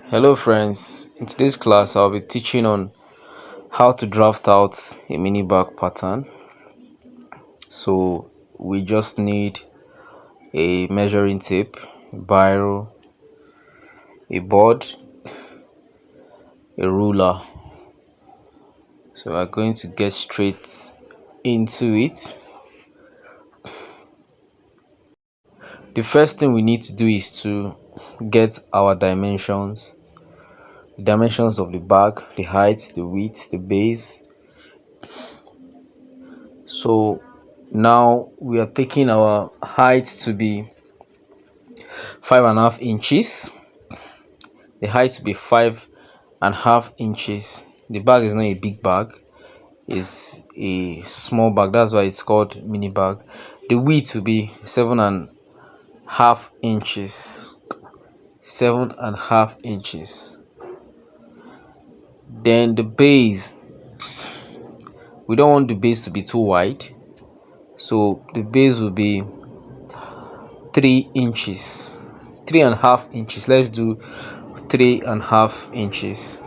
Hello friends, in today's class I'll be teaching on how to draft out a mini bag pattern. So we just need a measuring tape, a biro, a board, a ruler. So we're going to get straight into it. The first thing we need to do is to get our dimensions. The dimensions of the bag, the height, the width, the base. So now we are taking our height to be 5.5 inches, the height to be 5.5 inches. The bag is not a big bag, it's a small bag, that's why it's called mini bag. The width will be 7.5 inches. 7.5 inches. Then the base, we don't want the base to be too wide, so the base will be 3 inches, 3.5 inches. Let's do 3.5 inches.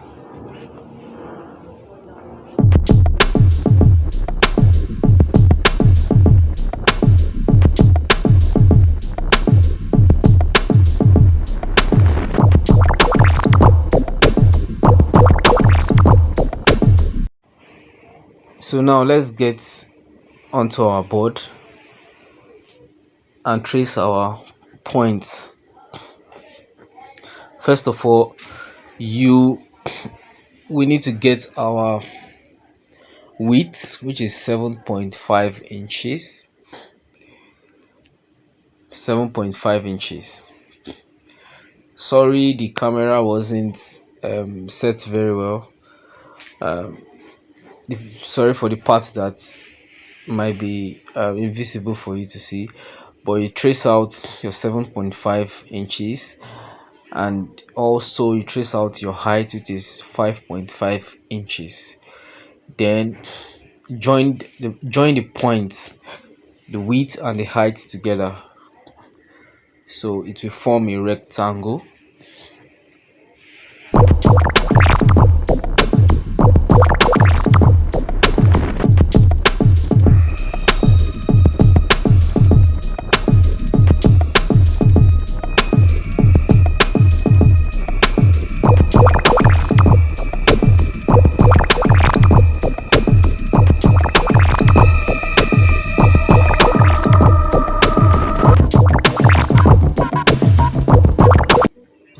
So now let's get onto our board and trace our points. First of all, we need to get our width, which is 7.5 inches. 7.5 inches. Sorry, the camera wasn't set very well. Sorry for the parts that might be invisible for you to see, but you trace out your 7.5 inches, and also you trace out your height, which is 5.5 inches. Then join the points, the width and the height together, so it will form a rectangle.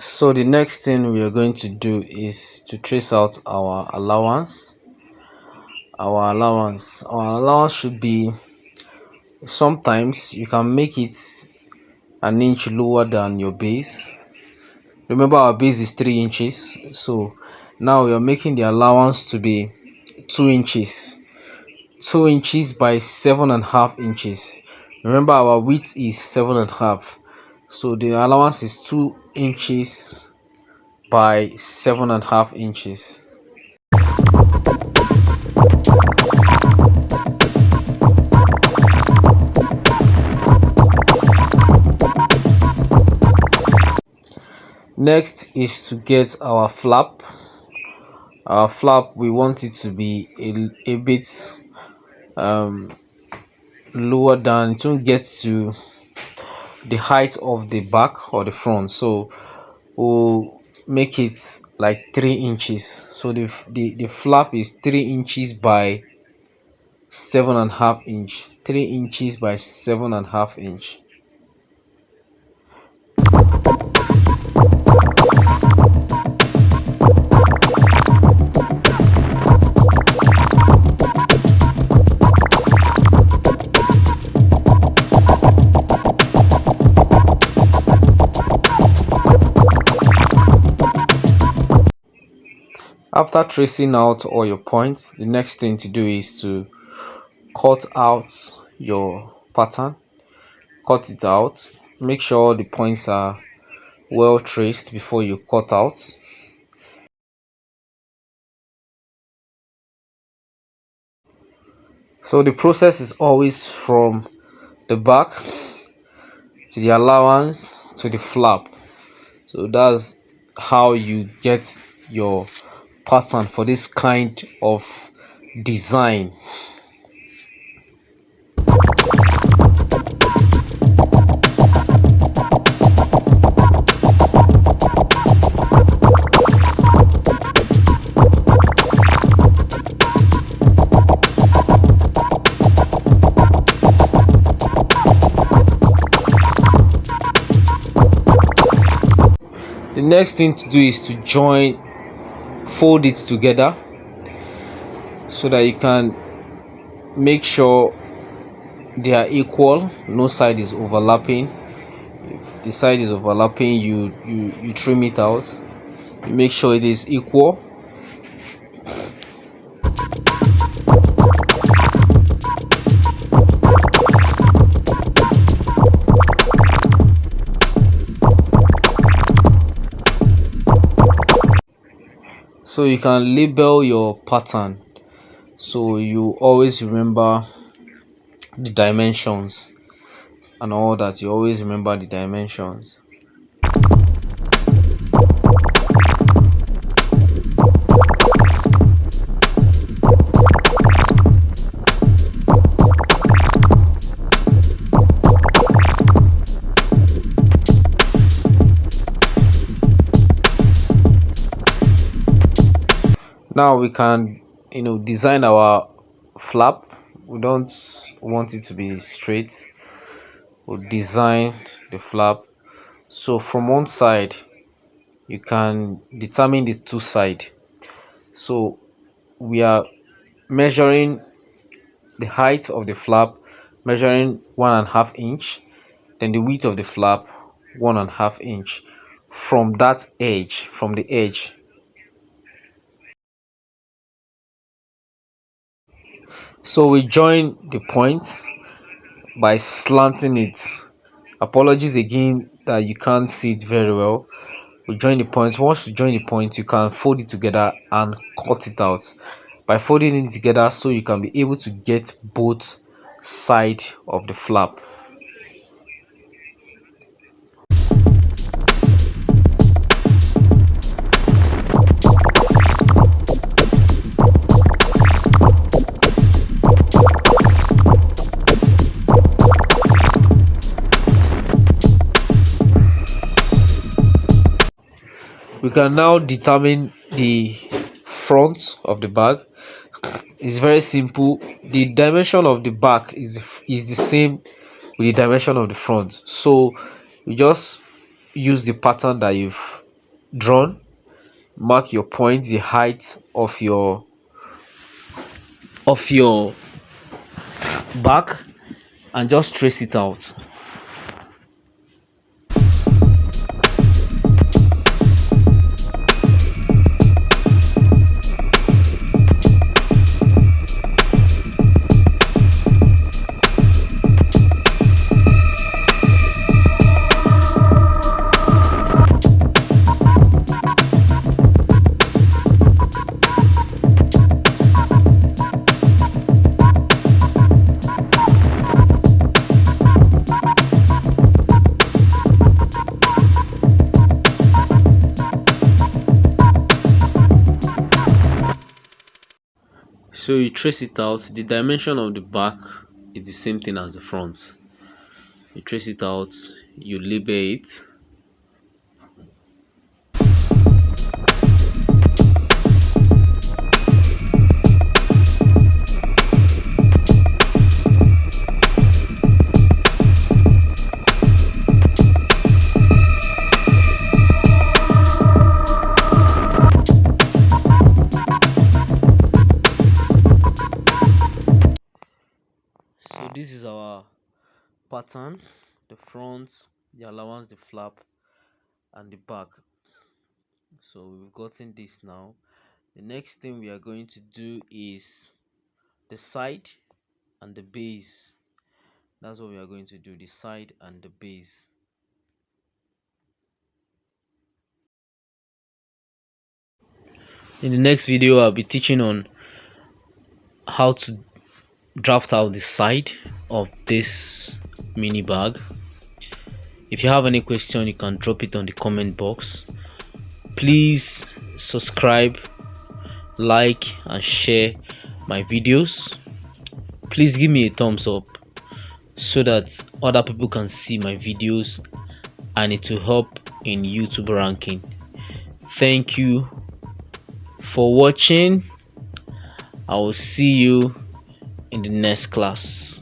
So the next thing we are going to do is to trace out our allowance. Our allowance should be, sometimes you can make it an inch lower than your base. Remember, our base is 3 inches, so now we are making the allowance to be 2 inches. 2 inches by 7.5 inches. Remember, our width is 7.5, so the allowance is 2 inches by 7.5 inches. Next is to get our flap. Our flap, we want it to be a bit lower down. It won't get to the height of the back or the front, so we'll make it like 3 inches. So the flap is 3 inches by 7.5 inch. 3 inches by 7.5 inch. After tracing out all your points, the next thing to do is to cut out your pattern. Cut it out. Make sure all the points are well traced before you cut out. So the process is always from the back to the allowance to the flap. So that's how you get your pattern for this kind of design. The next thing to do is to fold it together so that you can make sure they are equal, no side is overlapping. If the side is overlapping, you trim it out. You make sure it is equal. So you can label your pattern so you always remember the dimensions and all that. You always remember the dimensions. Now we can design our flap. We don't want it to be straight. We'll design the flap. So from one side you can determine the two side. So we are measuring the height of the flap, measuring 1.5 inch, then the width of the flap 1.5 inch from that edge, from the edge. So we join the points by slanting it. Apologies again that you can't see it very well. We join the points. Once you join the points, you can fold it together and cut it out by folding it together, so you can be able to get both side of the flap. We can now determine the front of the bag. It's very simple. The dimension of the back is the same with the dimension of the front, so you just use the pattern that you've drawn, mark your point, the height of your back, and just trace it out. So you trace it out. The dimension of the back is the same thing as the front. You trace it out, you label it. So this is our pattern: the front, the allowance, the flap, and the back. So we've gotten this now. The next thing we are going to do is the side and the base. That's what we are going to do, the side and the base. In the next video, I'll be teaching on how to draft out the side of this mini bag. If you have any question, you can drop it on the comment box. Please subscribe, like and share my videos. Please give me a thumbs up so that other people can see my videos and it will help in YouTube ranking. Thank you for watching. I will see you in the next class.